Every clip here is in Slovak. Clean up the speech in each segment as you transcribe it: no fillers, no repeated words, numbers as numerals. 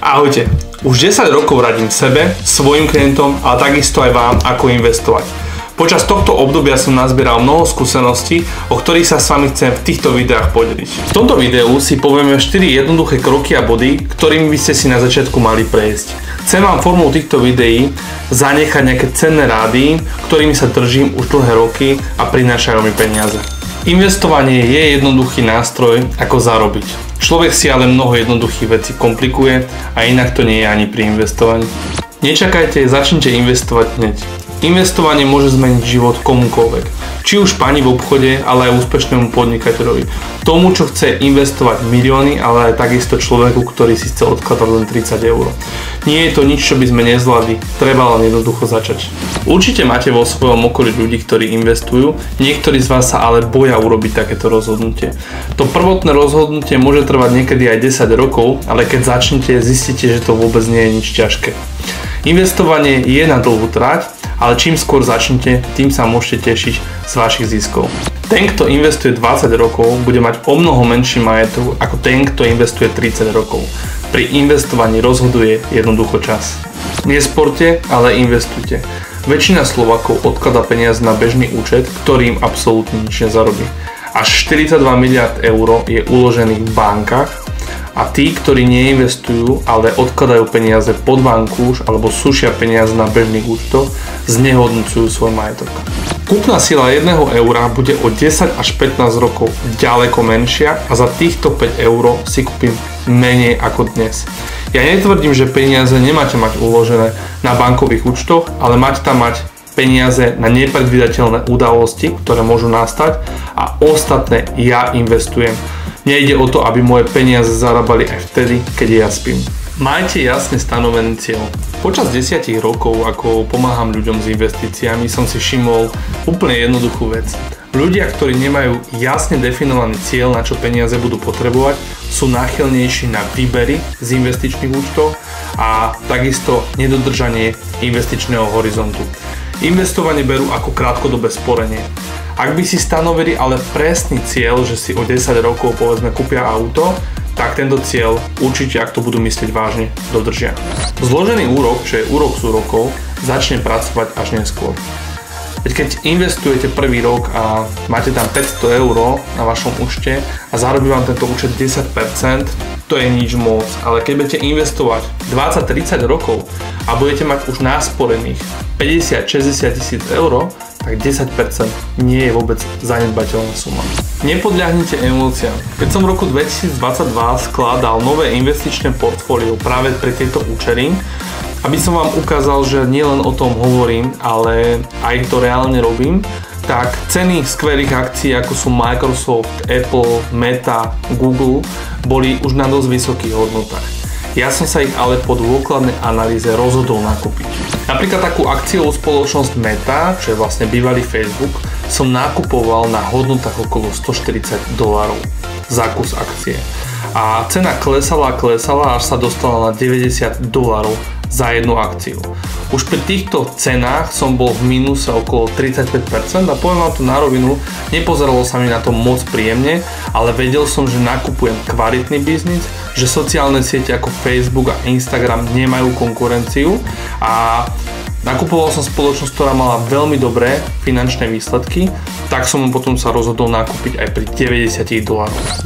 Ahojte, už 10 rokov radím sebe, svojim klientom, ale takisto aj vám, ako investovať. Počas tohto obdobia som nazbieral mnoho skúseností, o ktorých sa s vami chcem v týchto videách podeliť. V tomto videu si povieme 4 jednoduché kroky a body, ktorými by ste si na začiatku mali prejsť. Chcem vám formou týchto videí zanechať nejaké cenné rády, ktorými sa držím už dlhé roky a prinášajú mi peniaze. Investovanie je jednoduchý nástroj, ako zarobiť. Človek si ale mnoho jednoduchých vecí komplikuje a inak to nie je ani pri investovaní. Nečakajte, začnite investovať hneď. Investovanie môže zmeniť život komukoľvek. Či už pani v obchode, ale aj úspešnému podnikateľovi. Tomu, čo chce investovať milióny, ale aj takisto človeku, ktorý si chce odkladať len 30 eur. Nie je to nič, čo by sme nezvládli, treba len jednoducho začať. Určite máte vo svojom okolí ľudí, ktorí investujú, niektorí z vás sa ale boja urobiť takéto rozhodnutie. To prvotné rozhodnutie môže trvať niekedy aj 10 rokov, ale keď začnete, zistíte, že to vôbec nie je nič ťažké. Investovanie je na dlhú trať, ale čím skôr začnete, tým sa môžete tešiť z vašich ziskov. Ten, kto investuje 20 rokov, bude mať o mnoho menší majetok ako ten, kto investuje 30 rokov. Pri investovaní rozhoduje jednoducho čas. Nesporte, ale investujte. Väčšina Slovákov odkladá peniaze na bežný účet, ktorý im absolútne nič nezarobí. Až 42 miliard eur je uložených v bankách a tí, ktorí neinvestujú, ale odkladajú peniaze pod vankúš alebo sušia peniaze na bežných účtoch, znehodnocujú svoj majetok. Kúpna sila 1 eura bude o 10 až 15 rokov ďaleko menšia a za týchto 5 eur si kúpim menej ako dnes. Ja netvrdím, že peniaze nemáte mať uložené na bankových účtoch, ale máte tam mať peniaze na nepredvídateľné udalosti, ktoré môžu nastať, a ostatné ja investujem. Nejde o to, aby moje peniaze zarábali aj vtedy, keď ja spím. Majte jasne stanovený cieľ. Počas 10 rokov, ako pomáham ľuďom s investíciami, som si všimol úplne jednoduchú vec. Ľudia, ktorí nemajú jasne definovaný cieľ, na čo peniaze budú potrebovať, sú náchylnejší na výbery z investičných účtov a takisto nedodržanie investičného horizontu. Investovanie berú ako krátkodobé sporenie. Ak by si stanovili ale presný cieľ, že si o 10 rokov povedzme kúpia auto, tak tento cieľ určite, ak to budú myslieť vážne, dodržia. Zložený úrok, čo je úrok z úrokov, začne pracovať až neskôr. Veď keď investujete prvý rok a máte tam 500 eur na vašom účte a zarobí vám tento účet 10%, to je nič moc, ale keď budete investovať 20-30 rokov a budete mať už nasporených 50-60 tisíc eur, tak 10% nie je vôbec zanedbateľná suma. Nepodľahnite emóciám. Keď som v roku 2022 skladal nové investičné portfólio práve pre tieto účely, aby som vám ukázal, že nielen o tom hovorím, ale aj to reálne robím, tak ceny skvelých akcií, ako sú Microsoft, Apple, Meta, Google, boli už na dosť vysokých hodnotách. Ja som sa ich ale po dôkladnej analýze rozhodol nakúpiť. Napríklad takú akciovú spoločnosť Meta, čo je vlastne bývalý Facebook, som nakupoval na hodnotách okolo $140 za kus akcie. A cena klesala, až sa dostala na $90 za jednu akciu. Už pri týchto cenách som bol v mínuse okolo 35% a poviem vám to na rovinu, nepozeralo sa mi na to moc príjemne, ale vedel som, že nakupujem kvalitný biznis, že sociálne siete ako Facebook a Instagram nemajú konkurenciu a nakupoval som spoločnosť, ktorá mala veľmi dobré finančné výsledky, tak som potom sa rozhodol nakúpiť aj pri $90.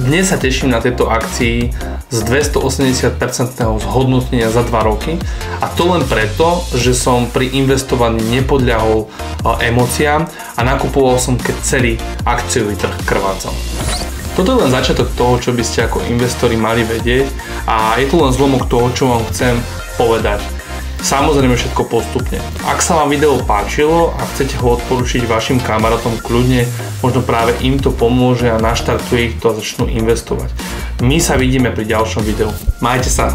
Dnes sa teším na tejto akcii z 280% zhodnotenia za 2 roky a to len preto, že som pri investovaní nepodľahol emóciám a nakupoval som, keď celý akciový trh krvácal. Toto je len začiatok toho, čo by ste ako investori mali vedieť a je to len zlomok toho, čo vám chcem povedať. Samozrejme všetko postupne. Ak sa vám video páčilo a chcete ho odporučiť vašim kamarátom, kľudne, možno práve im to pomôže a naštartuje ich to a začnú investovať. My sa vidíme pri ďalšom videu. Majte sa!